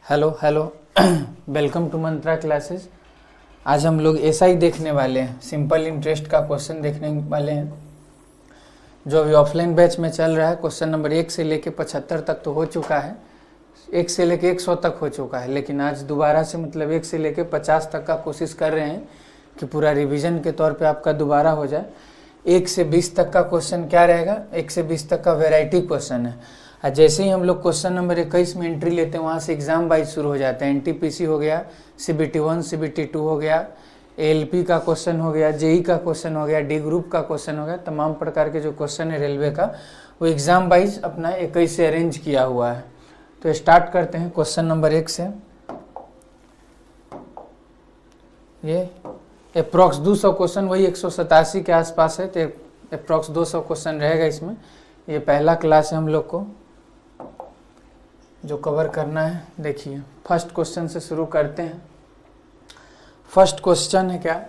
Hello hello welcome to Mantra classes. आज हम लोग ऐसा ही देखने वाले हैं, सिंपल इंटरेस्ट का क्वेश्चन देखने वाले हैं जो अभी ऑफलाइन बैच में चल रहा है। क्वेश्चन नंबर 1 से लेके 75 तक तो हो चुका है, 1 से लेके 100 तक हो चुका है, लेकिन आज दोबारा से मतलब 1 से लेके 50 तक का कोशिश कर रहे हैं कि पूरा रिवीजन के तौर पे आपका दोबारा हो जाए। 1 से 20 तक का क्वेश्चन क्या रहेगा, 1 से 20 तक का वेराइटी क्वेश्चन है। जैसे ही हम लोग क्वेश्चन नंबर 21 में एंट्री लेते हैं वहाँ से एग्जाम वाइज शुरू हो जाते हैं। एनटीपीसी हो गया, CBT1 CBT2 हो गया, ALP का क्वेश्चन हो गया, JEE का क्वेश्चन हो गया, डी ग्रुप का क्वेश्चन हो गया। तमाम प्रकार के जो क्वेश्चन है रेलवे का वो एग्जाम वाइज अपना 21 से अरेंज किया हुआ है। तो स्टार्ट करते हैं क्वेश्चन नंबर 1 से। ये अप्रॉक्स 200 क्वेश्चन, वही 187 के आसपास है, तो अप्रॉक्स 200 क्वेश्चन रहेगा इसमें। ये पहला क्लास है हम लोग को जो कवर करना है। देखिए फर्स्ट क्वेश्चन से शुरू करते हैं। फर्स्ट क्वेश्चन है क्या,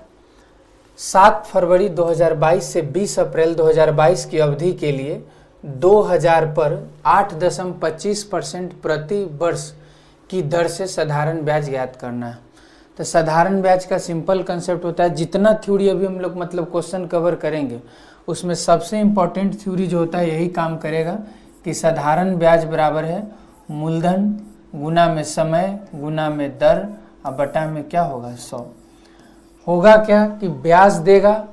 7 फरवरी 2022 से 20 अप्रैल 2022 की अवधि के लिए 2000 पर 8.25% प्रति वर्ष की दर से साधारण ब्याज ज्ञात करना है। तो साधारण ब्याज का सिंपल कंसेप्ट होता है, जितना थ्योरी अभी हम लोग मतलब क्वेश्चन कवर करेंगे उसमें सबसे इम्पॉर्टेंट थ्योरी जो होता है यही काम करेगा कि साधारण ब्याज बराबर है मूलधन गुना में समय गुना में दर और बटा में क्या होगा 100। होगा क्या कि ब्याज देगा,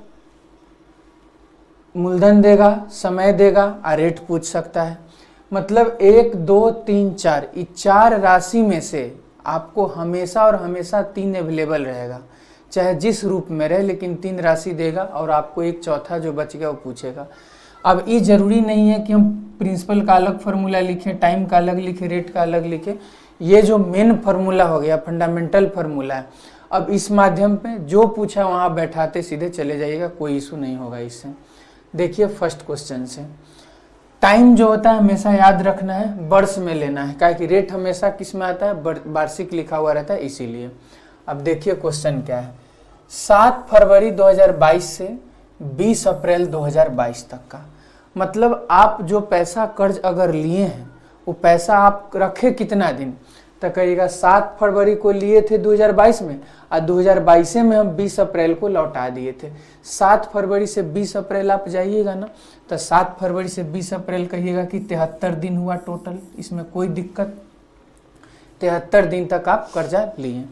मूलधन देगा, समय देगा और रेट पूछ सकता है। मतलब 1 2 3 4 ये 4 राशि में से आपको हमेशा और हमेशा 3 अवेलेबल रहेगा, चाहे जिस रूप में रहे, लेकिन 3 राशि देगा और आपको एक चौथा जो बच गया वो पूछेगा। अब ये जरूरी नहीं है कि हम प्रिंसिपल का अलग फार्मूला लिखें, टाइम का अलग लिखें, रेट का अलग लिखें। ये जो मेन फार्मूला हो गया, फंडामेंटल फार्मूला है, अब इस माध्यम पे जो पूछा वहाँ बैठाते सीधे चले जाइएगा, कोई इशू नहीं होगा इससे। देखिए फर्स्ट क्वेश्चन से, टाइम जो होता है हमेशा याद रखना है वर्ष में लेना है, क्या कि रेट हमेशा किस में आता है, वार्षिक लिखा हुआ रहता है इसीलिए। अब देखिए क्वेश्चन क्या है, 7 फरवरी 2022 से 20 अप्रैल 2022 तक का मतलब आप जो पैसा कर्ज अगर लिए हैं वो पैसा आप रखे कितना दिन, तो कहिएगा 7 फरवरी को लिए थे 2022 में और 2022 में हम 20 अप्रैल को लौटा दिए थे। 7 फरवरी से 20 अप्रैल आप जाइएगा ना, तो 7 फरवरी से 20 अप्रैल कहिएगा कि 73 दिन हुआ टोटल, इसमें कोई दिक्कत, 73 दिन तक आप कर्जा लिए।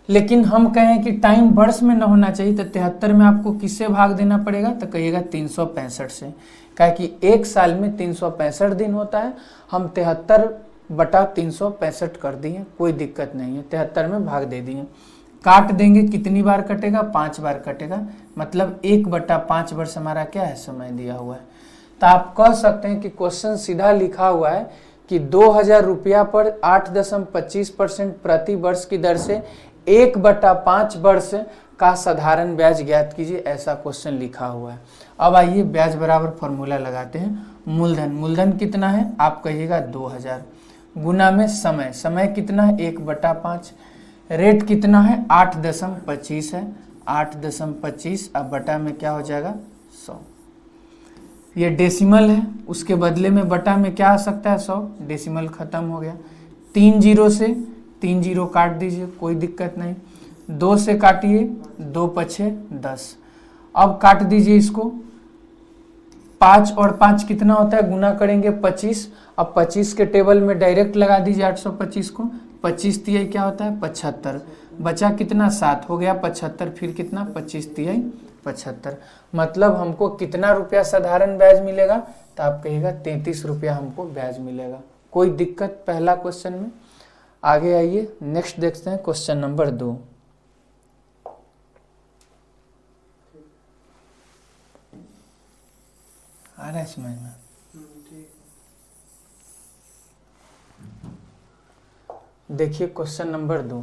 लेकिन हम कहें कि टाइम वर्ष में न होना चाहिए, तो 73 में आपको किससे भाग देना पड़ेगा, तो कहिएगा 365 से, क्या कि एक साल में 365 दिन होता है। हम 73/365 कर दिए, कोई दिक्कत नहीं है, 73 में भाग दे दिए। काट देंगे, कितनी बार कटेगा, 5 बार कटेगा, मतलब 1/5 वर्ष हमारा क्या है, समय दिया हुआ है। तो आप कह सकते हैं कि क्वेश्चन सीधा लिखा हुआ है कि 2000 रुपया पर 8.25% प्रति वर्ष की दर से 1/5 वर्ष का साधारण ब्याज ज्ञात कीजिए, ऐसा क्वेश्चन लिखा हुआ है। अब आइए ब्याज बराबर फॉर्मूला लगाते हैं। मूलधन, मूलधन कितना है आप कहिएगा 2000, गुना में समय, समय कितना है 1/5, रेट कितना है 8.25 है, 8.25 अब बटा में क्या हो जाएगा 100। ये डेसिमल है, उसके बदले में बटा में क्या आ सकता है 100, डेसिमल खत्म हो गया। 3 जीरो से 3 जीरो काट दीजिए, कोई दिक्कत नहीं। 2 से काटिए, 2 पछे 10, अब काट दीजिए इसको। 5 और 5 कितना होता है, गुना करेंगे 25, अब 25 के टेबल में डायरेक्ट लगा दीजिए 825 को, 25 तिहाई क्या होता है 75, बचा कितना 7 हो गया 75, फिर कितना 25 तिहाई 75, मतलब हमको कितना रुपया साधारण ब्याज मिलेगा, तो आप कहिएगा 33 रुपया हमको ब्याज मिलेगा। कोई दिक्कत पहला क्वेश्चन में। आगे आइए नेक्स्ट देखते हैं क्वेश्चन नंबर 2। आ रहा है समझ में। देखिए क्वेश्चन नंबर 2,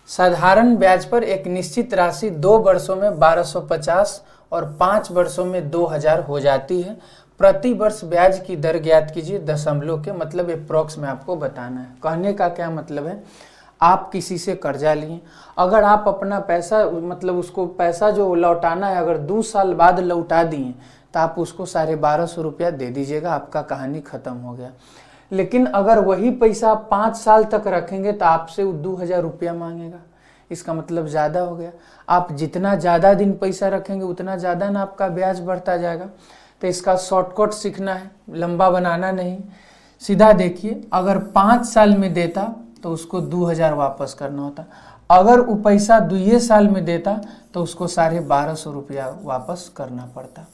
साधारण ब्याज पर एक निश्चित राशि 2 वर्षों में 1250 और 5 वर्षों में 2000 हो जाती है। प्रति वर्ष ब्याज की दर ज्ञात कीजिए दशमलव के, मतलब अप्रॉक्स में आपको बताना है। कहने का क्या मतलब है, आप किसी से कर्जा लिए, अगर आप अपना पैसा मतलब उसको पैसा जो लौटाना है अगर 2 साल बाद लौटा दिए तो आप उसको 1250 रुपया दे दीजिएगा, आपका कहानी खत्म हो गया। लेकिन अगर वही पैसा आप 5 साल तक रखेंगे तो आपसे वो 2,000 रुपया मांगेगा। इसका मतलब ज़्यादा हो गया। आप जितना ज़्यादा दिन पैसा रखेंगे उतना ज़्यादा ना आपका ब्याज बढ़ता जाएगा। तो इसका शॉर्टकट सीखना है, लंबा बनाना नहीं। सीधा देखिए, अगर 5 साल में देता तो उसको 2,000 वापस करना होता। अगर वो पैसा 2 साल में देता तो उसको 1250 रुपया वापस करना पड़ता।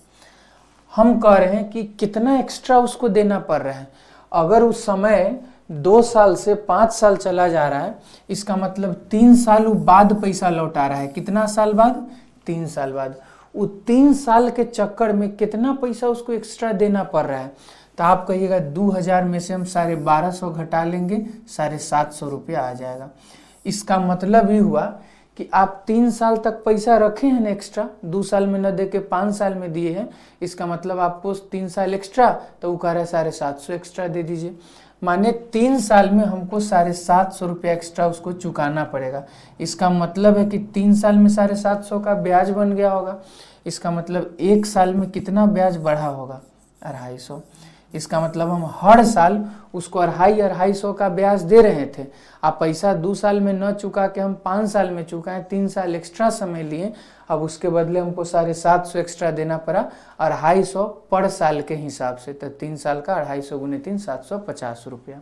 हम कह रहे हैं कि कितना एक्स्ट्रा उसको देना पड़ रहा है। अगर उस समय 2 साल से 5 साल चला जा रहा है, इसका मतलब 3 साल बाद पैसा लौटा रहा है। कितना साल बाद? 3 साल बाद। वो 3 साल के चक्कर में कितना पैसा उसको एक्स्ट्रा देना पड़ रहा है? तो आप कहिएगा 2,000 में से हम 1250 घटा लेंगे, 750 रुपया आ जाएगा। इसका मतलब ही हुआ कि आप 3 साल तक पैसा रखे हैं ना एक्स्ट्रा, 2 साल में न दे के 5 साल में दिए हैं। इसका मतलब आपको 3 साल एक्स्ट्रा, तो वो कह रहा है 750 एक्स्ट्रा दे दीजिए। माने 3 साल में हमको 750 रुपया एक्स्ट्रा उसको चुकाना पड़ेगा। इसका मतलब है कि 3 साल में 750 का ब्याज बन गया होगा। इसका मतलब 1 साल में कितना ब्याज बढ़ा होगा? 250। इसका मतलब हम हर साल उसको 250 का ब्याज दे रहे थे। आप पैसा 2 साल में न चुका के हम 5 साल में चुकाएं, 3 साल एक्स्ट्रा समय लिए, अब उसके बदले हमको 750 एक्स्ट्रा देना पड़ा, 250 पर साल के हिसाब से। तो 3 साल का 250 गुने 3, 750 रुपया।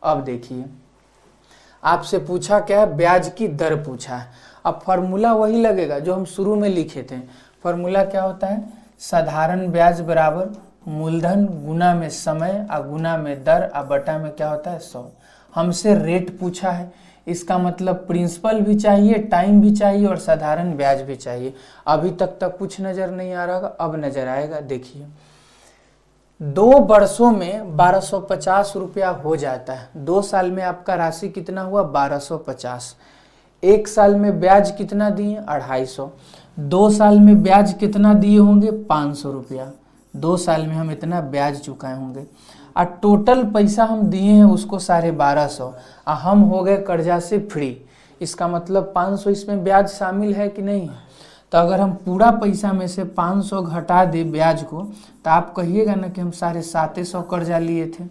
अब देखिए, आपसे पूछा क्या है? ब्याज की दर पूछा है। अब फॉर्मूला वही लगेगा जो हम शुरू में लिखे थे। फॉर्मूला क्या होता है? साधारण ब्याज बराबर मूलधन गुना में समय आ गुना में दर आ बटा में क्या होता है? 100। हमसे रेट पूछा है, इसका मतलब प्रिंसिपल भी चाहिए, टाइम भी चाहिए और साधारण ब्याज भी चाहिए। अभी तक कुछ नजर नहीं आ रहा, अब नजर आएगा। देखिए, 2 वर्षों में 1250 रुपया हो जाता है। 2 साल में आपका राशि कितना हुआ? 1250। 1 साल में ब्याज कितना दिए? 250। 2 साल में ब्याज कितना दिए होंगे? 500 रुपया। 2 साल में हम इतना ब्याज चुकाए होंगे। और टोटल पैसा हम दिए हैं उसको 1250, और हम हो गए कर्जा से फ्री। इसका मतलब 500 इसमें ब्याज शामिल है कि नहीं? तो अगर हम पूरा पैसा में से 500 घटा दे ब्याज को, तो आप कहिएगा ना कि हम 750 कर्जा लिए थे,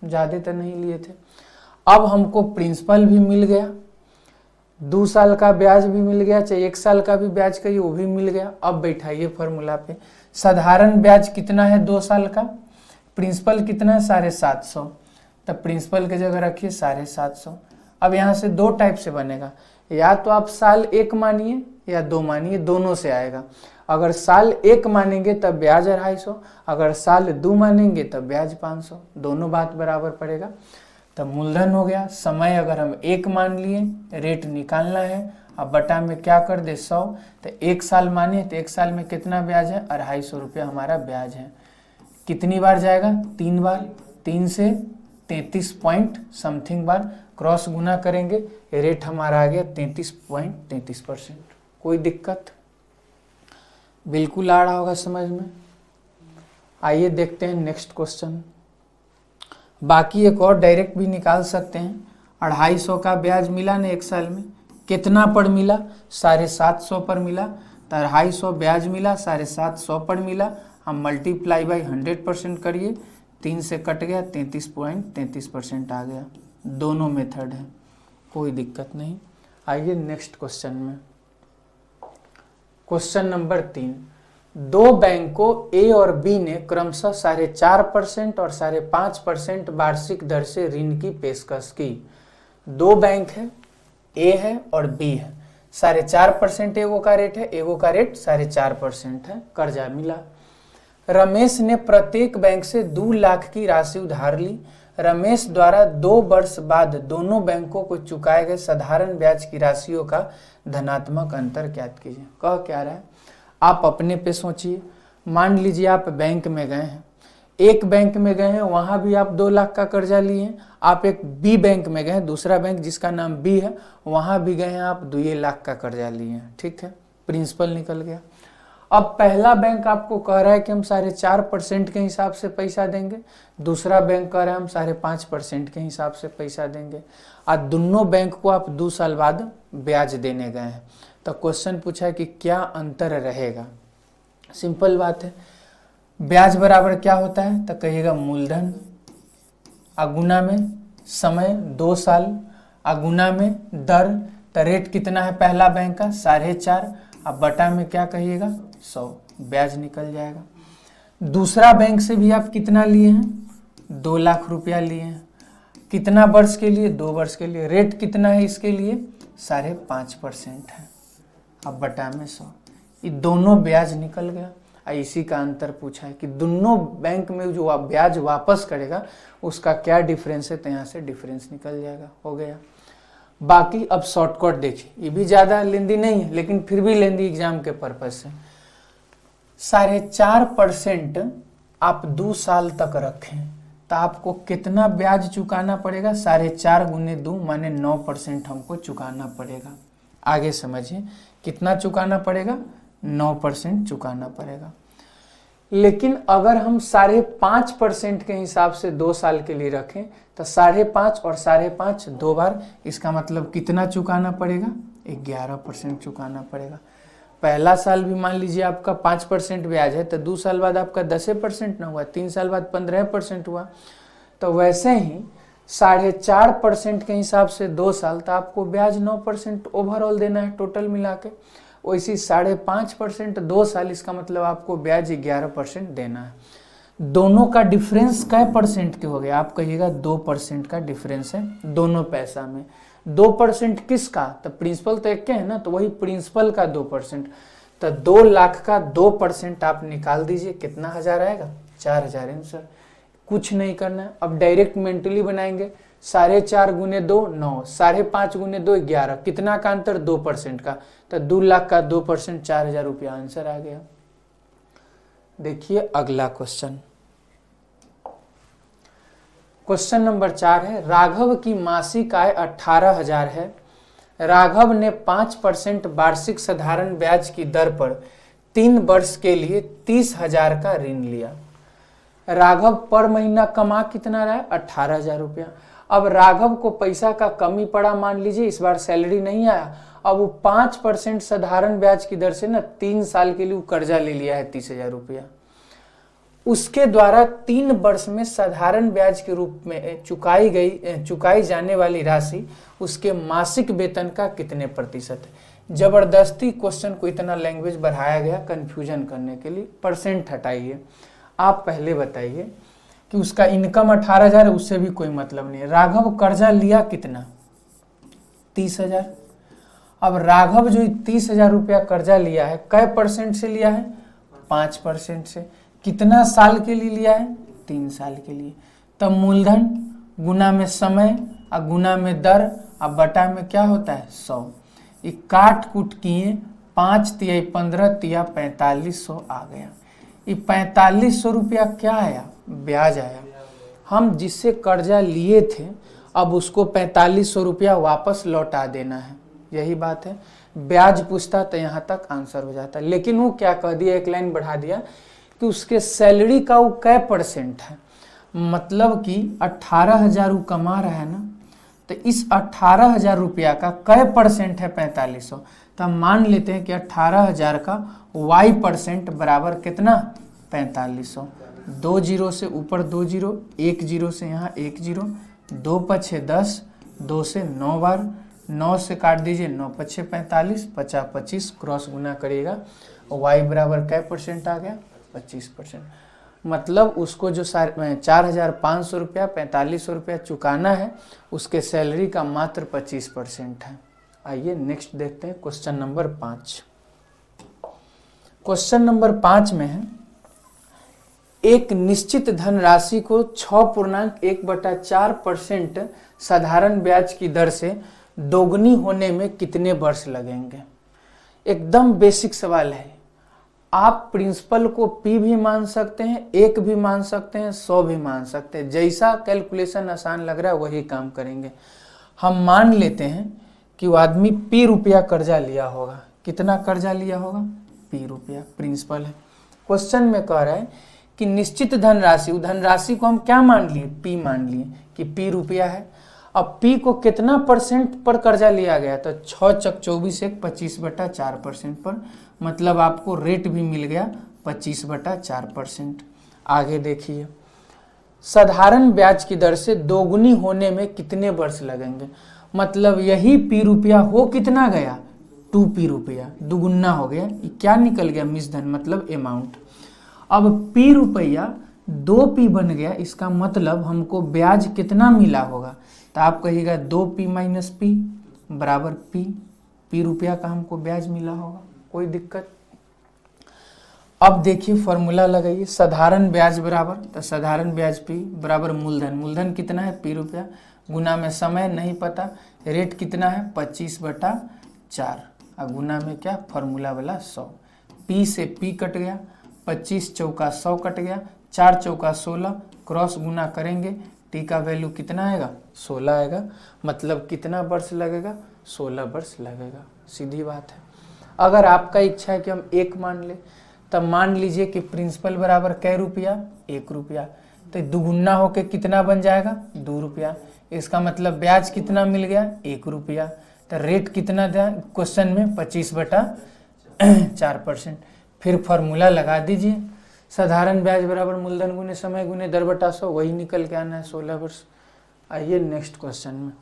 ज़्यादा तो नहीं लिए थे। अब हमको प्रिंसिपल भी मिल गया, 2 साल का ब्याज भी मिल गया, चाहे 1 साल का भी ब्याज कहिए वो भी मिल गया। अब बैठाइए फॉर्मूला पे। साधारण ब्याज कितना है 2 साल का? प्रिंसिपल कितना है? 750। तब प्रिंसिपल की जगह रखिए 750। अब यहाँ से 2 टाइप से बनेगा, या तो आप साल 1 मानिए या 2 मानिए, दोनों से आएगा। अगर साल 1 मानेंगे तब ब्याज 250, अगर साल 2 मानेंगे तब ब्याज 500, दोनों बात बराबर पड़ेगा। तब मूलधन हो गया। समय अगर हम 1 मान लिए, रेट निकालना है, अब बटा में क्या कर दे 100। तो 1 साल माने तो 1 साल में कितना ब्याज है? 250 रुपया हमारा ब्याज है। कितनी बार जाएगा? 3 बार। 3 से 33 पॉइंट समथिंग बार क्रॉस गुना करेंगे, रेट हमारा आ गया 33.33%। कोई दिक्कत? बिल्कुल आ रहा होगा समझ में। आइए देखते हैं नेक्स्ट क्वेश्चन। बाकी एक और डायरेक्ट भी निकाल सकते हैं। 250 का ब्याज मिला ना 1 साल में, कितना पर मिला? 750 पर मिला। तो 250 ब्याज मिला, 750 पर मिला। हम मल्टीप्लाई बाई 100% करिए, 3 से कट गया, 33.33% आ गया। दोनों मेथड है, कोई दिक्कत नहीं। आइए नेक्स्ट क्वेश्चन में। Question number 3। 2 बैंकों ए और बी ने क्रमशः 4.5% और 5.5% वार्षिक दर से ऋण की पेशकश की। 2 बैंक है, ए है और बी है। 4.5% एगो का रेट है, एगो का रेट 4.5% है। कर्जा मिला। रमेश ने प्रत्येक बैंक से 2 लाख की राशि उधार ली। रमेश द्वारा 2 वर्ष बाद दोनों बैंकों को चुकाए गए साधारण ब्याज की राशियों का धनात्मक अंतर ज्ञात कीजिए। कह क्या रहा है? आप अपने पे सोचिए। मान लीजिए आप बैंक में गए हैं, एक बैंक में गए हैं, वहां भी आप 2 लाख का कर्जा लिए हैं। आप एक बी बैंक में गए हैं, दूसरा बैंक जिसका नाम बी है, वहां भी गए हैं, आप 2 लाख का कर्जा लिए हैं। ठीक है, प्रिंसिपल निकल गया। अब पहला बैंक आपको कह रहा है कि हम 4.5% के हिसाब से पैसा देंगे, दूसरा बैंक कह रहा है हम 5.5% के हिसाब से पैसा देंगे, और दोनों बैंक को आप 2 साल बाद ब्याज देने गए हैं। तो क्वेश्चन पूछा है कि क्या अंतर रहेगा। सिंपल बात है, ब्याज बराबर क्या होता है? तो कहिएगा मूलधन अगुना में समय 2 साल, अगुना में दर, तो रेट कितना है पहला बैंक का 4.5, अब बटा में क्या कहिएगा 100, ब्याज निकल जाएगा। दूसरा बैंक से भी आप कितना लिए हैं 2 लाख रुपया लिए हैं, कितना वर्ष के लिए 2 वर्ष के लिए, रेट कितना है इसके लिए 5.5% है, अब बटा में 100, ये दोनों ब्याज निकल गया। इसी का अंतर पूछा है कि दोनों बैंक में जो ब्याज वापस करेगा उसका क्या डिफरेंस है, तो यहाँ से डिफरेंस निकल जाएगा, हो गया। बाकी अब शॉर्टकट देखिए, ये भी ज़्यादा लेंदी नहीं है लेकिन फिर भी लेंदी एग्जाम के पर्पज से। 4.5% आप 2 साल तक रखें तो आपको कितना ब्याज चुकाना पड़ेगा, 4.5 गुने 2 माने 9% हमको चुकाना पड़ेगा। आगे समझिए कितना चुकाना पड़ेगा, 9% चुकाना पड़ेगा। लेकिन अगर हम 5.5% के हिसाब से 2 साल के लिए रखें तो 5.5 और 5.5 2 बार, इसका मतलब कितना चुकाना पड़ेगा, 11% चुकाना पड़ेगा। पहला साल भी मान लीजिए आपका 5% ब्याज है तो 2 साल बाद आपका 10% ना हुआ, 3 साल बाद 15% हुआ। तो वैसे ही 4.5% के हिसाब से 2 साल, तो आपको ब्याज 9% ओवरऑल देना है टोटल मिला के। वैसे 5.5% 2 साल, इसका मतलब आपको ब्याज 11% देना है। दोनों का डिफरेंस कै परसेंट के हो गया, आप कहिएगा 2% का डिफरेंस है दोनों पैसा में। 2% किसका, तो प्रिंसिपल तो एक है ना, तो वही प्रिंसिपल का 2%, तो 2 लाख का 2% आप निकाल दीजिए, कितना हजार आएगा 4,000 आंसर। कुछ नहीं करना है, अब डायरेक्ट मेंटली बनाएंगे। 4.5 गुने 2 9, 5.5 गुने 2 11, कितना का अंतर 2% का, तो 2 लाख का 2% 4,000 रुपया आंसर आ गया। देखिए अगला क्वेश्चन, क्वेश्चन नंबर 4 है, राघव की मासिक आय 18,000 है। राघव ने 5% वार्षिक साधारण ब्याज की दर पर 3 वर्ष के लिए 30,000 का ऋण लिया। राघव पर महीना कमा कितना रहा है 18,000 रुपया। अब राघव को पैसा का कमी पड़ा, मान लीजिए इस बार सैलरी नहीं आया, अब वो 5% साधारण ब्याज की दर से ना 3 साल के लिए वो कर्जा ले लिया है 30,000 रुपया। उसके द्वारा 3 वर्ष में साधारण ब्याज के रूप में चुकाई जाने वाली राशि उसके मासिक वेतन का कितने प्रतिशत है। जबरदस्ती क्वेश्चन को इतना लैंग्वेज बढ़ाया गया कंफ्यूजन करने के लिए। परसेंट हटाइए, आप पहले बताइए कि उसका इनकम 18,000 है, उससे भी कोई मतलब नहीं है। राघव कर्जा लिया कितना 30,000। अब राघव जो 30,000 रुपया कर्जा लिया है कै परसेंट से लिया है 5% से। कितना साल के लिए लिया है 3 साल के लिए। तब मूलधन गुना में समय और गुना में दर अब बटा में क्या होता है 100। ये काट कूट किए 5 तिया 15 तिया 4500 आ गया। ये 4500 रुपया क्या आया, ब्याज आया। हम जिससे कर्जा लिए थे अब उसको 4500 रुपया वापस लौटा देना है, यही बात है। ब्याज पूछता तो यहाँ तक आंसर हो जाता, लेकिन वो क्या कह दिया, एक लाइन बढ़ा दिया कि उसके सैलरी का वो कै परसेंट है, मतलब कि 18,000 वो कमा रहा है ना, तो इस 18,000 रुपया का कै परसेंट है 4500। तो हम मान लेते हैं कि 18,000 का y% बराबर कितना 4500। 2 जीरो से ऊपर 2 जीरो, 1 जीरो से यहाँ 1 जीरो, 2 पछे 10, 2 से 9 बार, 9 से काट दीजिए 9 पछे 45, 50 25 क्रॉस गुना करिएगा, y बराबर कै परसेंट आ गया 25%। मतलब उसको जो 4,500 रुपया 4500 रुपया चुकाना है उसके सैलरी का मात्र 25% है। आइए नेक्स्ट देखते हैं क्वेश्चन नंबर 5। क्वेश्चन नंबर 5 में है, एक निश्चित धनराशि को 6.1/4% साधारण ब्याज की दर से दोगुनी होने में कितने वर्ष लगेंगे। एकदम बेसिक सवाल है। आप प्रिंसिपल को P भी मान सकते हैं, 1 भी मान सकते हैं, 100 भी मान सकते हैं, जैसा कैलकुलेशन आसान लग रहा है वही काम करेंगे। हम मान लेते हैं कि वो आदमी P रुपया कर्जा लिया होगा। कितना कर्जा लिया होगा P रुपया, प्रिंसिपल है। क्वेश्चन में कह रहा है कि निश्चित धनराशि, धनराशि को हम क्या मान लिए P मान लिए कि P रुपया है। अब P को कितना परसेंट पर कर्जा लिया गया, तो 6 चक 24 1 25/4% पर, मतलब आपको रेट भी मिल गया 25/4%। आगे देखिए, साधारण ब्याज की दर से दोगुनी होने में कितने वर्ष लगेंगे। मतलब यही पी रुपया हो कितना गया, 2p रुपया, दुगुना हो गया। ये क्या निकल गया, मिश्रधन मतलब अमाउंट। अब p रुपया 2p बन गया, इसका मतलब हमको ब्याज कितना मिला होगा। तो आप कहिएगा 2p माइनस p बराबर p रुपया का हमको ब्याज मिला होगा, कोई दिक्कत। अब देखिए फॉर्मूला लगाइए, साधारण ब्याज बराबर, तो साधारण ब्याज p बराबर मूलधन, मूलधन कितना है p रुपया, गुना में समय नहीं पता, रेट कितना है 25/4, और गुना में क्या फॉर्मूला वाला 100, p से p कट गया, 25 चौका 100 कट गया, 4 चौका 16, क्रॉस गुना करेंगे, t का वैल्यू कितना आएगा 16 आएगा। मतलब कितना वर्ष लगेगा, 16 वर्ष लगेगा, सीधी बात है। अगर आपका इच्छा है कि हम 1 मान ले, तब मान लीजिए कि प्रिंसिपल बराबर कै रुपया, 1 रुपया, तो दुगुना होके कितना बन जाएगा 2 रुपया। इसका मतलब ब्याज कितना मिल गया 1 रुपया। तो रेट कितना दिया क्वेश्चन में 25/4%। फिर फॉर्मूला लगा दीजिए, साधारण ब्याज बराबर मूलधन गुने समय गुने दर बटा 100, वही निकल के आना है 16 वर्ष। आइए नेक्स्ट क्वेश्चन में।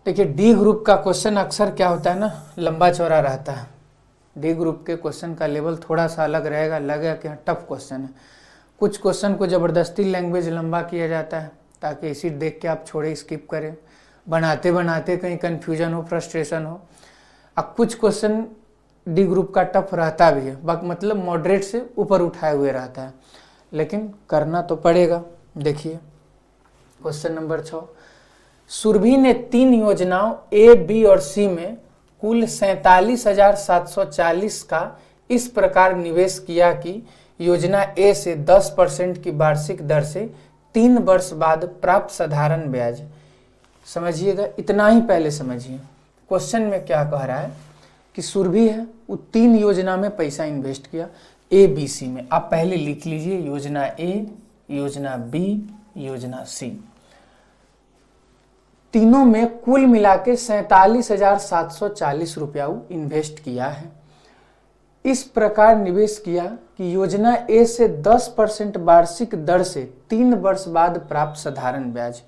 देखिए डी ग्रुप का क्वेश्चन अक्सर क्या होता है ना, लंबा चौड़ा रहता है। डी ग्रुप के क्वेश्चन का लेवल थोड़ा सा अलग रहेगा, लगेगा कि टफ क्वेश्चन है। कुछ क्वेश्चन को ज़बरदस्ती लैंग्वेज लंबा किया जाता है ताकि इसी देख के आप छोड़े, स्किप करें, बनाते बनाते कहीं कन्फ्यूजन हो, फ्रस्ट्रेशन हो। अब कुछ क्वेश्चन डी ग्रुप का टफ रहता भी है, मतलब मॉडरेट से ऊपर उठाए हुए रहता है, लेकिन करना तो पड़ेगा। देखिए क्वेश्चन नंबर 6, सुरभि ने 3 योजनाओं ए, बी और सी में कुल 47,740 का इस प्रकार निवेश किया कि योजना ए से 10% की वार्षिक दर से 3 वर्ष बाद प्राप्त साधारण ब्याज। समझिएगा, इतना ही पहले समझिए। क्वेश्चन में क्या कह रहा है कि सुरभि है, वो 3 योजना में पैसा इन्वेस्ट किया, ए बी सी में। आप पहले लिख लीजिए योजना ए, योजना बी, योजना सी। तीनों में कुल मिला के 47,740 रुपया इन्वेस्ट किया है। इस प्रकार निवेश किया कि योजना ए से 10% वार्षिक दर से 3 वर्ष बाद प्राप्त साधारण ब्याज।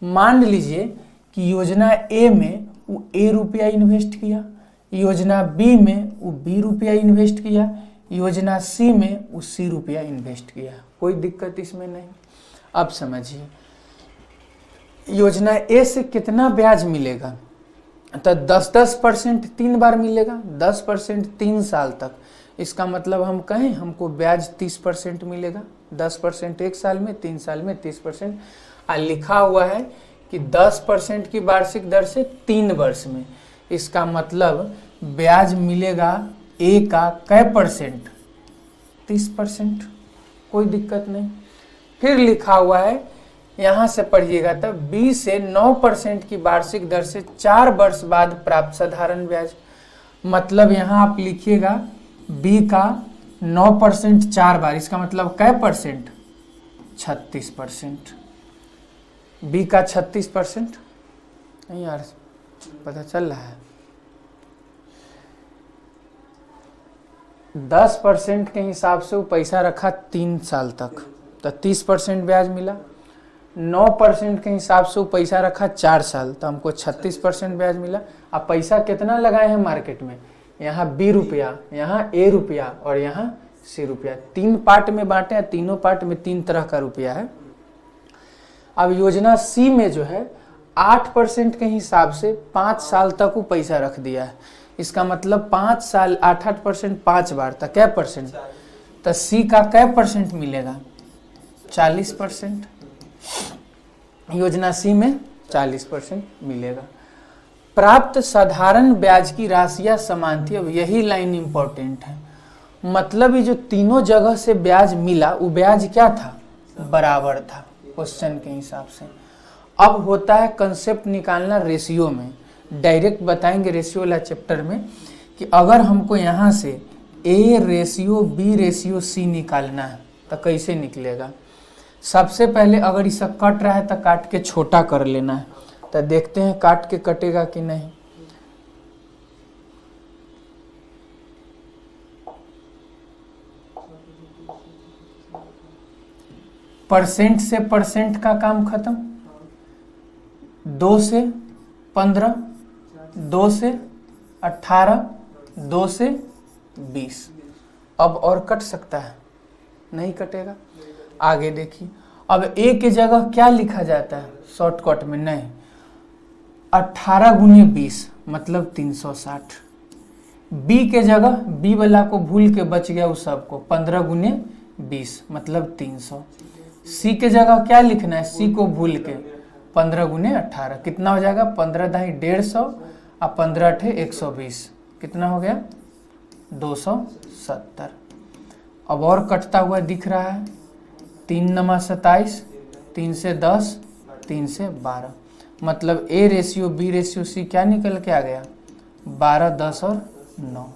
मान लीजिए कि योजना ए में वो ए रुपया इन्वेस्ट किया, योजना बी में वो बी रुपया इन्वेस्ट किया, योजना सी में वो सी रुपया इन्वेस्ट किया, कोई दिक्कत इसमें नहीं। अब समझिए योजना ए से कितना ब्याज मिलेगा, तो 10% 3 बार मिलेगा, 10% 3 साल तक। इसका मतलब हम कहें हमको ब्याज 30% मिलेगा, 10% 1 साल में, 3 साल में 30%। लिखा हुआ है कि 10% की वार्षिक दर से 3 वर्ष में। इसका मतलब ब्याज मिलेगा ए का कै परसेंट, 30%, कोई दिक्कत नहीं। फिर लिखा हुआ है, यहाँ से पढ़िएगा तब, बी से 9% की वार्षिक दर से 4 वर्ष बाद प्राप्त साधारण ब्याज। मतलब यहाँ आप लिखिएगा बी का 9% 4 बार, इसका मतलब कै परसेंट, 36%। बी का 36%, नहीं यार पता चल रहा है, 10% के हिसाब से वो पैसा रखा 3 साल तक, तो 30% ब्याज मिला। 9% के हिसाब से वो पैसा रखा 4 साल, तो हमको 36% ब्याज मिला। अब पैसा कितना लगाए हैं मार्केट में, यहाँ बी रुपया, यहाँ ए रुपया और यहाँ सी रुपया। 3 पार्ट में बांटे हैं, तीनों पार्ट में 3 तरह का रुपया है। अब योजना सी में जो है 8% के हिसाब से 5 साल तक वो पैसा रख दिया है। इसका मतलब 5 साल 8% 5 बार, तो क्या परसेंट, तो सी का क्या परसेंट मिलेगा, 40%। योजना सी में 40% मिलेगा। प्राप्त साधारण ब्याज की राशियां समान थी। अब यही लाइन इंपॉर्टेंट है, मतलब ये जो तीनों जगह से ब्याज मिला वो ब्याज क्या था, बराबर था क्वेश्चन के हिसाब से। अब होता है कंसेप्ट निकालना रेशियो में, डायरेक्ट बताएंगे रेशियो वाला चैप्टर में कि अगर हमको यहाँ से A ratio B ratio C निकालना है तो कैसे निकलेगा। सबसे पहले अगर इसे कट रहा है तो काट के छोटा कर लेना है, तो देखते हैं काट के कटेगा कि नहीं। परसेंट से परसेंट का काम खत्म, 2 से 15, 2 से 18, 2 से 20। अब और कट सकता है? नहीं कटेगा। आगे देखिए, अब ए के जगह क्या लिखा जाता है शॉर्टकट में? नहीं, 18 गुने 20 मतलब 360। बी के जगह बी वाला को भूल के बच गया उस सबको, 15 गुने 20 मतलब 300। सी के जगह क्या लिखना है? सी को भूल के 15 गुने 18 कितना हो जाएगा? 15 दाई 150 और 15 अठे 120, कितना हो गया? 270। अब और कटता हुआ दिख रहा है, 3 नमा 27, 3 से 10, 3 से 12 मतलब A ratio B ratio C क्या निकल के आ गया? 12, 10 और 9।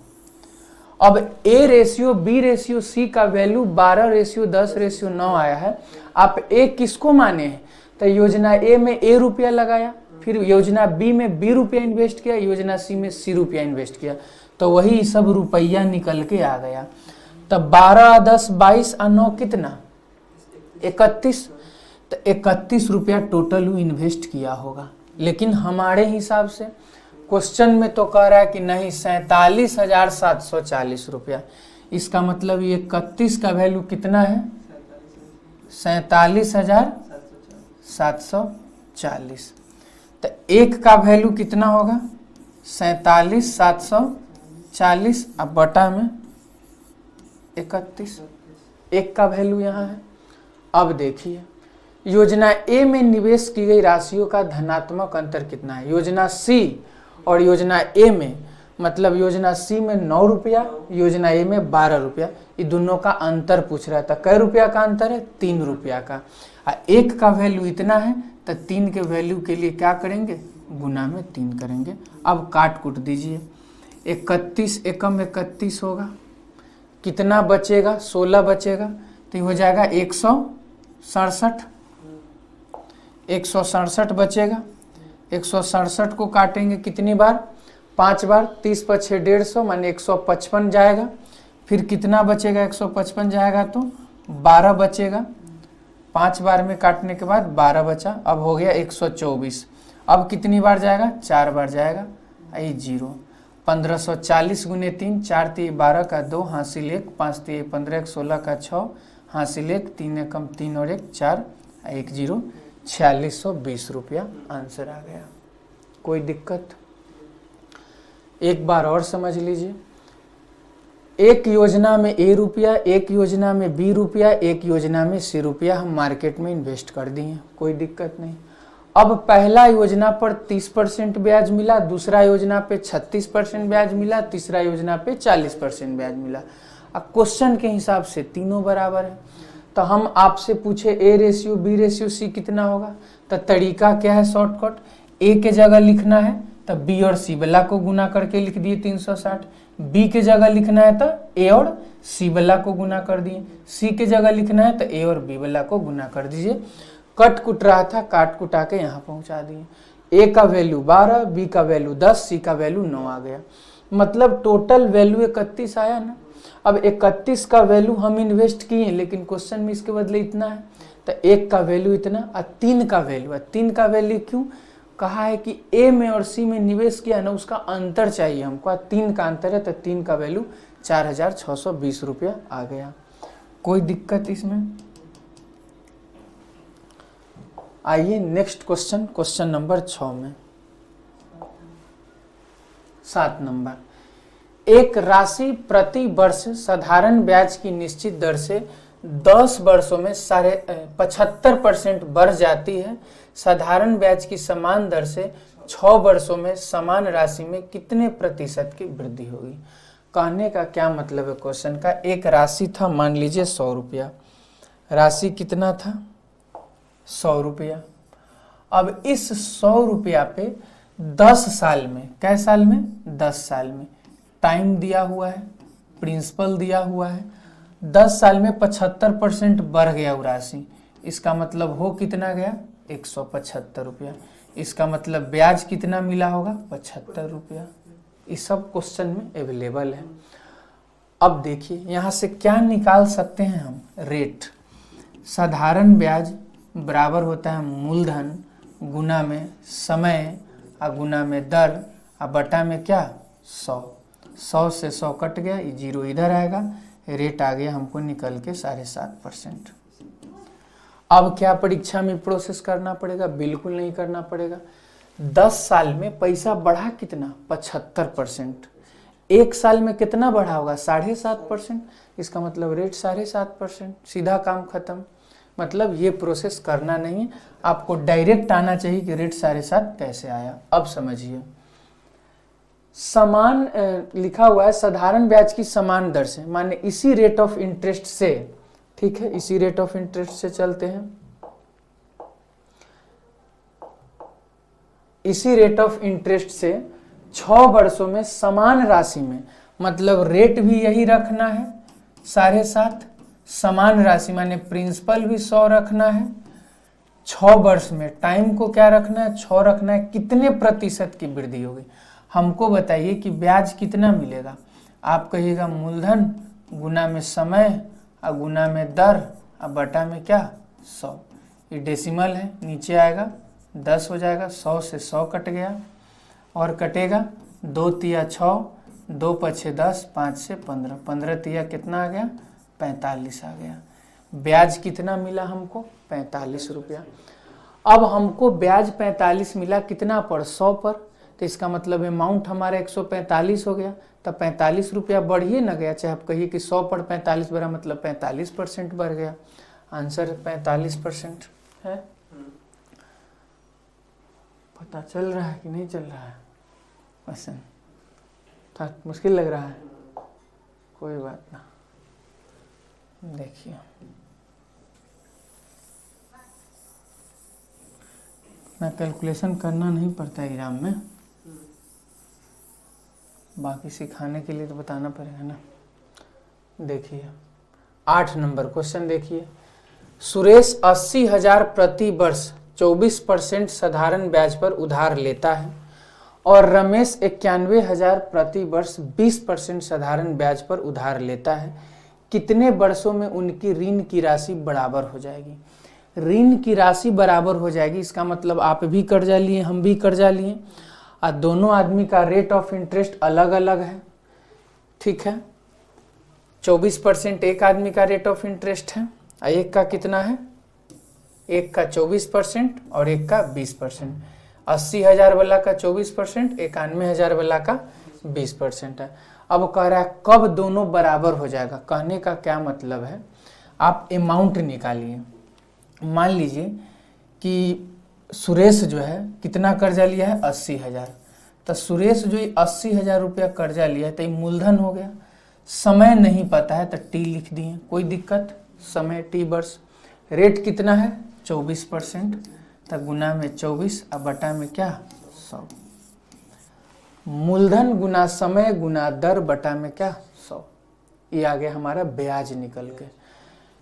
अब A ratio B ratio C का वैल्यू 12 रेशियो 10 रेशियो 9 आया है। आप ए किसको माने हैं? तो योजना ए में ए रुपया लगाया, फिर योजना बी में बी रुपया इन्वेस्ट किया, योजना सी में सी रुपया इन्वेस्ट किया, तो वही सब रुपया निकल के आ गया। तब 12, 10, 22 और 9 कितना? 31। तो 31 रुपया टोटल इन्वेस्ट किया होगा। लेकिन हमारे हिसाब से क्वेश्चन में तो कह रहा है कि नहीं, 47,740 रुपया। इसका मतलब ये 31 का वैल्यू कितना है? 47,740। तो एक का वैल्यू कितना होगा? 47,740 अब बटा में 31। एक का वैल्यू यहाँ है। अब देखिए, योजना ए में निवेश की गई राशियों का धनात्मक अंतर कितना है? योजना सी और योजना ए में, मतलब योजना सी में 9 रुपया, योजना ए में 12 रुपया, ये दोनों का अंतर पूछ रहा था। कै रुपया का अंतर है? 3 रुपया का। एक का वैल्यू इतना है तो 3 के वैल्यू के लिए क्या करेंगे? गुना में 3 करेंगे। अब काट कुट दीजिए, 31 एकम 31 होगा, कितना बचेगा? 16 बचेगा, तो ये हो जाएगा 167। 167 बचेगा। 167 को काटेंगे कितनी बार? 5 बार। 30 × 6 150 माने 155 जाएगा। फिर कितना बचेगा? 155 जाएगा तो 12 बचेगा। 5 बार में काटने के बाद 12 बचा। अब हो गया 124। अब कितनी बार जाएगा? 4 बार जाएगा। आई 0। 1540 गुने 3, 4 3 12 का 2 हासिल 1, 5 3 15 16 का 6 हासिल 1, 3 एकम 3 और 1 4, 1 0, 4620 रुपया आंसर आ गया। कोई दिक्कत? एक बार और समझ लीजिए, एक योजना में ए रुपया, एक योजना में बी रुपया, एक योजना में सी रुपया हम मार्केट में इन्वेस्ट कर दिए, कोई दिक्कत नहीं। अब पहला योजना पर 30% ब्याज मिला, दूसरा योजना पे 36% ब्याज मिला, तीसरा योजना पे 40% ब्याज मिला। अब क्वेश्चन के हिसाब से तीनों बराबर है, तो हम आपसे पूछे A ratio B ratio C कितना होगा, तो तरीका क्या है? शॉर्टकट, ए के जगह लिखना है तो बी और सी वाला को गुना करके लिख दिए 360, बी के जगह लिखना है तो ए और सी वाला को गुना कर दिए, सी के जगह लिखना है तो ए और बी वाला को गुना कर दीजिए। कट कुट रहा था, काट कुटा के यहाँ पहुँचा दिए। ए का वैल्यू 12, बी का वैल्यू 10, सी का वैल्यू 9 आ गया, मतलब टोटल वैल्यू 31 आया ना। अब 31 का वैल्यू हम इन्वेस्ट किए, लेकिन क्वेश्चन में इसके बदले इतना है, तो एक का वैल्यू इतना और 3 का वैल्यू है। 3 का वैल्यू क्यों कहा है कि ए में और सी में निवेश किया ना, उसका अंतर चाहिए हमको। 3 का अंतर है तो 3 का वैल्यू 4620 रुपया आ गया। कोई दिक्कत इसमें? आइए नेक्स्ट क्वेश्चन, क्वेश्चन नंबर 6 में 7 नंबर, एक राशि प्रति वर्ष साधारण ब्याज की निश्चित दर से 10 वर्षों में 75% बढ़ जाती है। साधारण ब्याज की समान दर से 6 वर्षों में समान राशि में कितने प्रतिशत की वृद्धि होगी? कहने का क्या मतलब है क्वेश्चन का? एक राशि था, मान लीजिए 100 रुपया, राशि कितना था? 100 रुपया। अब इस 100 रुपया पे 10 साल में, कै साल में? 10 साल में टाइम दिया हुआ है, प्रिंसिपल दिया हुआ है। 10 साल में 75% बढ़ गया वो राशि, इसका मतलब हो कितना गया? 175 रुपया। इसका मतलब ब्याज कितना मिला होगा? 75 रुपया। ये सब क्वेश्चन में अवेलेबल है। अब देखिए यहाँ से क्या निकाल सकते हैं हम? रेट। साधारण ब्याज बराबर होता है मूलधन गुना में समय और गुना में दर और बटा में क्या 100। 100 से 100 कट गया, ये 0 इधर आएगा, रेट आ गया हमको निकल के 7.5%। अब क्या परीक्षा में प्रोसेस करना पड़ेगा? बिल्कुल नहीं करना पड़ेगा। 10 साल में पैसा बढ़ा कितना? 75%। 1 साल में कितना बढ़ा होगा? 7.5%। इसका मतलब रेट 7.5%। सीधा काम खत्म। मतलब ये प्रोसेस करना नहीं है, आपको डायरेक्ट आना चाहिए कि रेट 7.5 कैसे आया। अब समझिए, समान लिखा हुआ है साधारण ब्याज की समान दर से, माने इसी रेट ऑफ इंटरेस्ट से, ठीक है, इसी रेट ऑफ इंटरेस्ट से चलते हैं। इसी रेट ऑफ इंटरेस्ट से 6 वर्षों में समान राशि में, मतलब रेट भी यही रखना है 7.5, समान राशि माने प्रिंसिपल भी 100 रखना है। 6 वर्ष में टाइम को क्या रखना है? 6 रखना है। कितने प्रतिशत की वृद्धि होगी? हमको बताइए कि ब्याज कितना मिलेगा। आप कहिएगा मूलधन गुना में समय और गुना में दर और बटा में क्या 100। ये डेसिमल है, नीचे आएगा 10 हो जाएगा। 100 से 100 कट गया और कटेगा 2 तिया 6, 2 पछे 10, 5 से 15, 15 तिया कितना आ गया? 45 आ गया। ब्याज कितना मिला हमको? 45 रुपया। अब हमको ब्याज 45 मिला कितना पर? 100 पर। तो इसका मतलब अमाउंट हमारा 145 हो गया। तब 45 रुपया बढ़िए ना गया, चाहे आप कहिए कि 100 पर 45 बढ़ा, मतलब 45% बढ़ गया। आंसर 45% है। पता चल रहा है कि नहीं चल रहा है? क्वेश्चन था मुश्किल लग रहा है? कोई बात ना, देखिए मैं कैलकुलेशन करना नहीं पड़ता एग्जाम में, बाकी सिखाने के लिए तो बताना पड़ेगा ना। देखिए 8 नंबर क्वेश्चन देखिए, सुरेश 80,000 प्रति वर्ष 24% साधारण ब्याज पर उधार लेता है और रमेश 91,000 प्रति वर्ष 20% साधारण ब्याज पर उधार लेता है। कितने वर्षों में उनकी ऋण की राशि बराबर हो जाएगी? ऋण की राशि बराबर हो जाएगी, इसका मतलब आप भी कर्जा लिए, हम भी कर्जा लिए, और दोनों आदमी का रेट ऑफ इंटरेस्ट अलग अलग है, ठीक है। 24% एक आदमी का रेट ऑफ इंटरेस्ट है, और एक का कितना है? एक का 24% और एक का 20%। 80,000 वाला का 24%, 91,000 वाला का 20% है। अब कह रहा है कब दोनों बराबर हो जाएगा। कहने का क्या मतलब है, आप अमाउंट निकालिए। मान लीजिए कि सुरेश जो है कितना कर्जा लिया है? 80,000। तो सुरेश जो 80,000 रुपया कर्जा लिया है तो ये मूलधन हो गया। समय नहीं पता है तो टी लिख दिए, कोई दिक्कत। समय टी वर्ष। रेट कितना है? 24%। तो गुना में 24 और बटा में क्या 100। मूलधन गुना समय गुना दर बटा में क्या 100। ये आ गया हमारा ब्याज निकल के।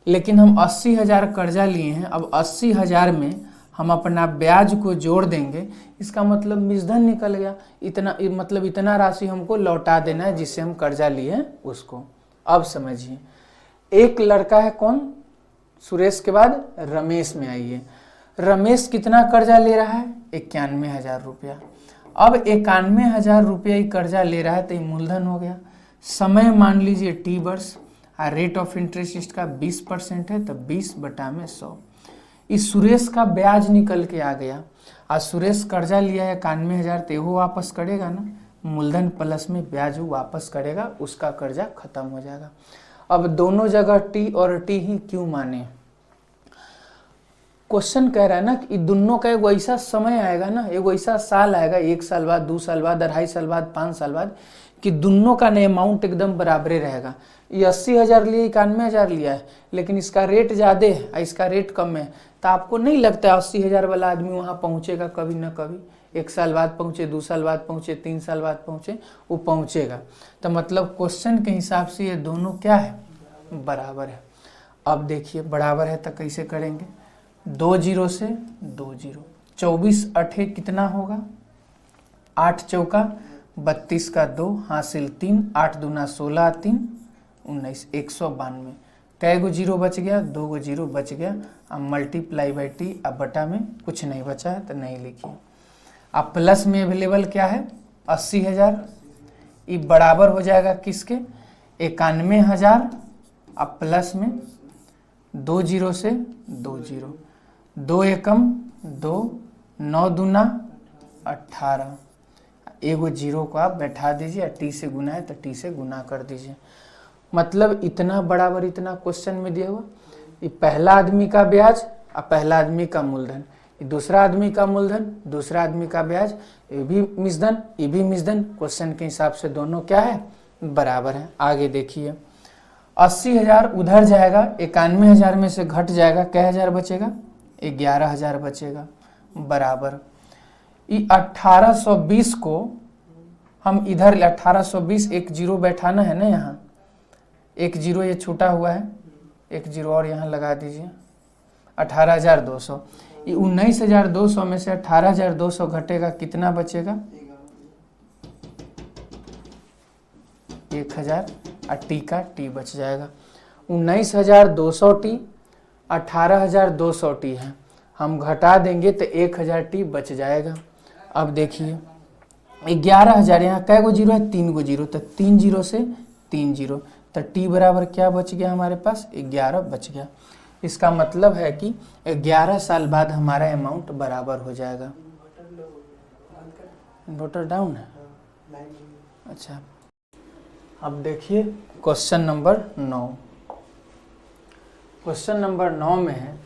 लेकिन हम 80,000 कर्जा लिए हैं, अब 80,000 में हम अपना ब्याज को जोड़ देंगे, इसका मतलब मूलधन निकल गया। इतना मतलब इतना राशि हमको लौटा देना है जिससे हम कर्जा लिए हैं उसको। अब समझिए, एक लड़का है कौन? सुरेश के बाद रमेश में आइए। रमेश कितना कर्जा ले रहा है? 91,000 रुपया। अब 91,000 रुपया ही कर्जा ले रहा है तो ये मूलधन हो गया। समय मान लीजिए टी वर्ष, और रेट ऑफ इंटरेस्ट इसका 20% है तो 20 बटा में 100। इस सुरेश का ब्याज निकल के आ गया। आज सुरेश कर्जा लिया है 91,000, तो वो वापस करेगा ना, मूलधन प्लस में ब्याज वो वापस करेगा, उसका कर्जा खत्म हो जाएगा। अब दोनों जगह टी और टी ही क्यों माने? क्वेश्चन कह रहा है ना कि दोनों का एक वैसा समय आएगा ना, एक वैसा साल आएगा, 1 साल बाद, 2 साल बाद, 2.5 साल बाद, 5 साल बाद, कि दोनों का न अमाउंट एकदम बराबरे रहेगा। ये 80,000 लिए, 91,000 लिया है, लेकिन इसका रेट ज़्यादा है और इसका रेट कम है। तो आपको नहीं लगता 80,000 वाला आदमी वहाँ पहुँचेगा कभी ना कभी? 1 साल बाद पहुँचे, 2 साल बाद पहुँचे, 3 साल बाद पहुँचे, वो पहुँचेगा। तो मतलब क्वेश्चन के हिसाब से ये दोनों क्या है? बराबर है। अब देखिए बराबर है तो कैसे करेंगे? 2 0 से 2 0। 24 8 कितना होगा? 8 चौका 32 का 2 हासिल 3, 8 दूना 16 3 19, 192। कै गो जीरो बच गया, 2 गो जीरो बच गया। अब मल्टीप्लाई बाई टी, अब बटा में कुछ नहीं बचा है तो नहीं लिखिए। अब प्लस में अवेलेबल क्या है 80,000, ये बराबर हो जाएगा किसके 91,000। अब प्लस में 2 जीरो से 2 जीरो, 2 एकम 2, 9 दूना 18, एगो जीरो को आप बैठा दीजिए, टी से गुना है तो टी से गुना कर दीजिए। मतलब इतना बराबर इतना क्वेश्चन में दिया हुआ, ये पहला आदमी का ब्याज और पहला आदमी का मूलधन, ये दूसरा आदमी का मूलधन, दूसरा आदमी का ब्याज, ये भी मिश्रधन, ये भी मिश्रधन। क्वेश्चन के हिसाब से दोनों क्या है बराबर है। आगे देखिए 80,000 उधर जाएगा, 91,000 में से घट जाएगा, कै हज़ार बचेगा 11,000 बचेगा, बराबर। ये 1820 को हम इधर 1820 एक जीरो बैठाना है ना, यहाँ एक जीरो ये छूटा हुआ है, एक जीरो और यहाँ लगा दीजिए, 18,200। ये 19,200 में से 18,200 घटेगा, कितना बचेगा 1,000 और टी का टी बच जाएगा। 19,200 टी 18,200 टी है, हम घटा देंगे तो 1,000 टी बच जाएगा। अब देखिए 11,000, यहाँ कै गो जीरो है 3 गो जीरो, तो 3 जीरो से 3 जीरो, तो टी बराबर क्या बच गया हमारे पास 11 बच गया। इसका मतलब है कि 11 साल बाद हमारा अमाउंट बराबर हो जाएगा। इन्वर्टर डाउन है, अच्छा। अब देखिए क्वेश्चन नंबर 9। क्वेश्चन नंबर 9 में है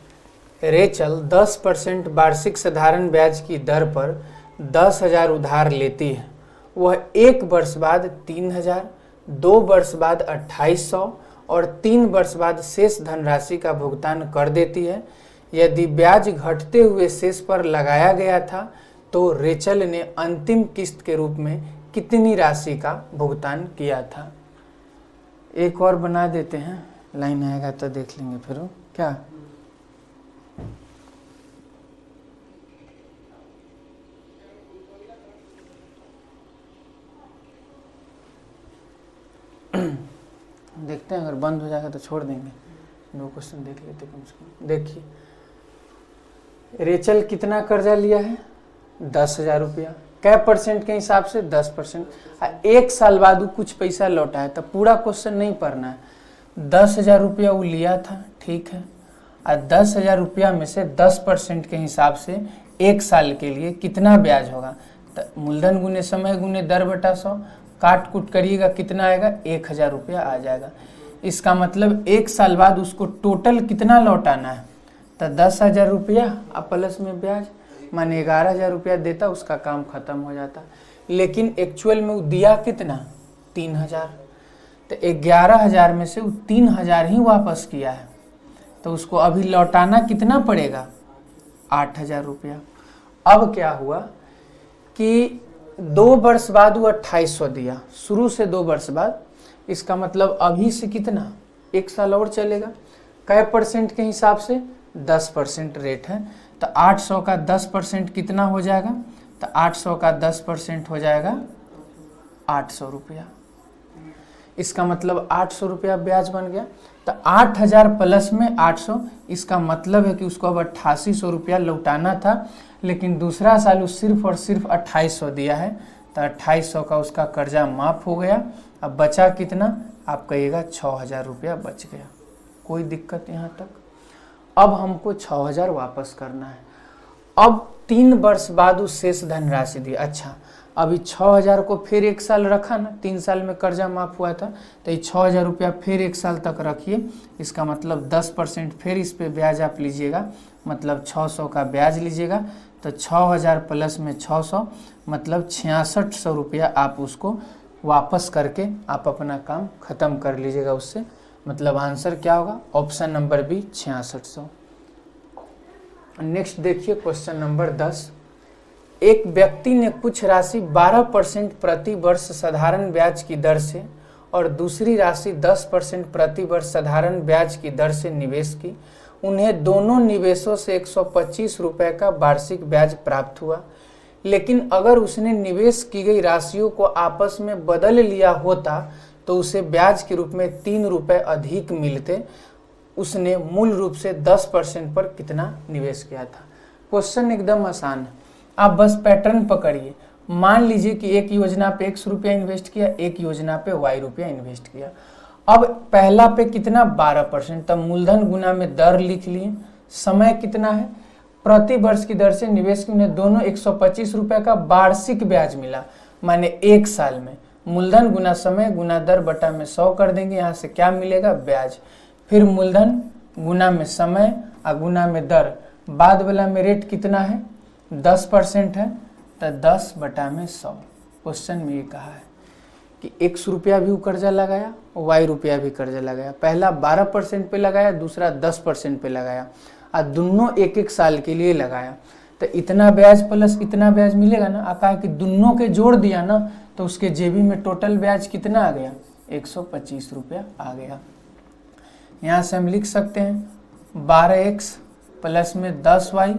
रेचल 10% वार्षिक साधारण ब्याज की दर पर 10,000 उधार लेती है। वह 1 वर्ष बाद 3,000, 2 वर्ष बाद 2,800 और 3 वर्ष बाद शेष धनराशि का भुगतान कर देती है। यदि ब्याज घटते हुए शेष पर लगाया गया था तो रेचल ने अंतिम किस्त के रूप में कितनी राशि का भुगतान किया था। एक और बना देते हैं, लाइन आएगा तो देख लेंगे फिर क्या। देखते हैं, अगर बंद हो जाएगा तो छोड़ देंगे, 2 क्वेश्चन देख लेते कम से कम। देखिए रेचल कितना कर्जा लिया है 10,000 रुपया, कै परसेंट के हिसाब से 10%। 1 साल बाद वो कुछ पैसा लौटा है, तो पूरा क्वेश्चन नहीं पढ़ना है। 10,000 रुपया वो लिया था, ठीक है, और 10,000 रुपया में से 10% के हिसाब से 1 साल के लिए कितना ब्याज होगा। तो मूलधन गुने समय गुने दर बटा 100, काट कूट करिएगा कितना आएगा 1,000 रुपया आ जाएगा। इसका मतलब 1 साल बाद उसको टोटल कितना लौटाना है, तो 10,000 रुपया और प्लस में ब्याज, माने 11,000 रुपया देता, उसका काम खत्म हो जाता। लेकिन एक्चुअल में वो दिया कितना 3,000, तो 11,000 में से वो 3,000 ही वापस किया है, तो उसको अभी लौटाना कितना पड़ेगा 8,000 रुपया। अब क्या हुआ कि 2 वर्ष बाद वो 2,800 दिया, शुरू से 2 वर्ष बाद, इसका मतलब अभी से कितना 1 साल और चलेगा। कै परसेंट के हिसाब से 10% रेट है, तो 800 का 10% कितना हो जाएगा, तो 800 का 10% हो जाएगा 800 रुपया। इसका मतलब 800 रुपया ब्याज बन गया। तो 8,000 प्लस में 800, इसका मतलब है कि उसको अब 8,800 रुपया लौटाना था, लेकिन दूसरा साल वो सिर्फ और सिर्फ 2,800 दिया है, तो 2,800 का उसका कर्जा माफ़ हो गया। अब बचा कितना, आप कहिएगा 6,000 रुपया बच गया। कोई दिक्कत यहाँ तक। अब हमको 6,000 वापस करना है। अब 3 वर्ष बाद उस शेष धनराशि दी। अच्छा, अभी 6,000 को फिर 1 साल रखा ना, 3 साल में कर्जा माफ हुआ था, तो ये 6,000 रुपया फिर 1 साल तक रखिए। इसका मतलब 10% फिर इस पे ब्याज आप लीजिएगा, मतलब 600 का ब्याज लीजिएगा। तो 6,000 प्लस में 600 मतलब 6,600 रुपया आप उसको वापस करके आप अपना काम ख़त्म कर लीजिएगा उससे। मतलब आंसर क्या होगा, ऑप्शन नंबर बी 6,600। नेक्स्ट देखिए क्वेश्चन नंबर 10। एक व्यक्ति ने कुछ राशि 12% प्रति वर्ष साधारण ब्याज की दर से और दूसरी राशि 10% प्रति वर्ष साधारण ब्याज की दर से निवेश की। उन्हें दोनों निवेशों से 125 रुपये का वार्षिक ब्याज प्राप्त हुआ, लेकिन अगर उसने निवेश की गई राशियों को आपस में बदल लिया होता तो उसे ब्याज के रूप में 3 रुपये अधिक मिलते उसने मूल रूप से 10% पर कितना निवेश किया था। क्वेश्चन एकदम आसान है, आप बस पैटर्न पकड़िए। मान लीजिए कि एक योजना पे x रुपया इन्वेस्ट किया, एक योजना पे y रुपया इन्वेस्ट किया। अब पहला पे कितना 12%, तब मूलधन गुना में दर लिख लिए। समय कितना है, प्रति वर्ष की दर से निवेश की, उन्हें दोनों 125 रुपये का वार्षिक ब्याज मिला, माने एक साल में। मूलधन गुना समय गुना दर बटा में 100 कर देंगे, यहाँ से क्या मिलेगा, ब्याज। फिर मूलधन गुना में समय और गुना में दर, बाद वाला में रेट कितना है 10% है, तो 10 बटा में 100। क्वेश्चन में ये कहा है कि x रुपया भी कर्जा लगाया, y रुपया भी कर्जा लगाया। पहला 12% पे लगाया, दूसरा 10% पे लगाया, और दोनों एक एक साल के लिए लगाया। तो इतना ब्याज प्लस इतना ब्याज मिलेगा ना। आ कहा कि दोनों के जोड़ दिया ना, तो उसके जेबी में टोटल ब्याज कितना आ गया, 125 रुपया आ गया। यहाँ से हम लिख सकते हैं 12x प्लस में 10y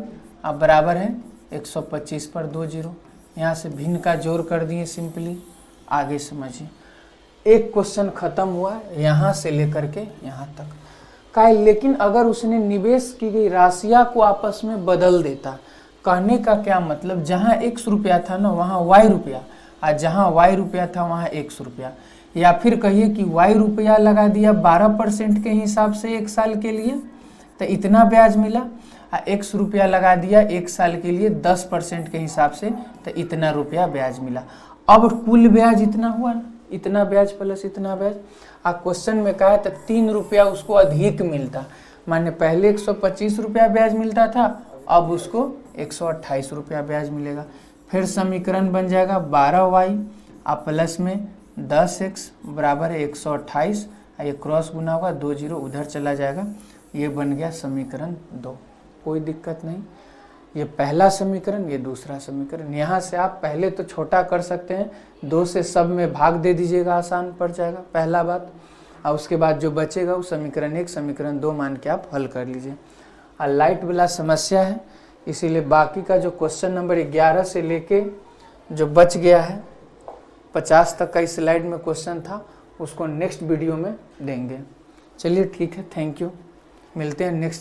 अब बराबर है 125 पर 2 जीरो। यहाँ से भिन्न का जोड़ कर दिए सिंपली। आगे समझिए, एक क्वेश्चन खत्म हुआ यहाँ से लेकर के यहाँ तक का। लेकिन अगर उसने निवेश की गई राशियाँ को आपस में बदल देता, कहने का क्या मतलब, जहाँ x रुपया था ना वहाँ y रुपया, और जहाँ y रुपया था वहाँ x रुपया। या फिर कहिए कि y रुपया लगा दिया 12% के हिसाब से एक साल के लिए, तो इतना ब्याज मिला, और x रुपया लगा दिया एक साल के लिए 10% के हिसाब से, तो इतना रुपया ब्याज मिला। अब कुल ब्याज इतना हुआ ना, इतना ब्याज प्लस इतना ब्याज। आ क्वेश्चन में कहा तो 3 रुपया उसको अधिक मिलता, माने पहले 125 रुपया ब्याज मिलता था, अब उसको 128 रुपया ब्याज मिलेगा। फिर समीकरण बन जाएगा 12y और प्लस में 10x बराबर है 128, ये क्रॉस गुना होगा 2 जीरो उधर चला जाएगा। ये बन गया समीकरण 2, कोई दिक्कत नहीं। ये पहला समीकरण, ये दूसरा समीकरण। यहाँ से आप पहले तो छोटा कर सकते हैं, 2 से सब में भाग दे दीजिएगा, आसान पड़ जाएगा पहला बात। और उसके बाद जो बचेगा वो समीकरण 1 समीकरण 2 मान के आप हल कर लीजिए। और लाइट वाला समस्या है, इसीलिए बाकी का जो क्वेश्चन नंबर 11 से लेके जो बच गया है 50 तक का इस स्लाइड में क्वेश्चन था, उसको नेक्स्ट वीडियो में देंगे। चलिए ठीक है, थैंक यू, मिलते हैं नेक्स्ट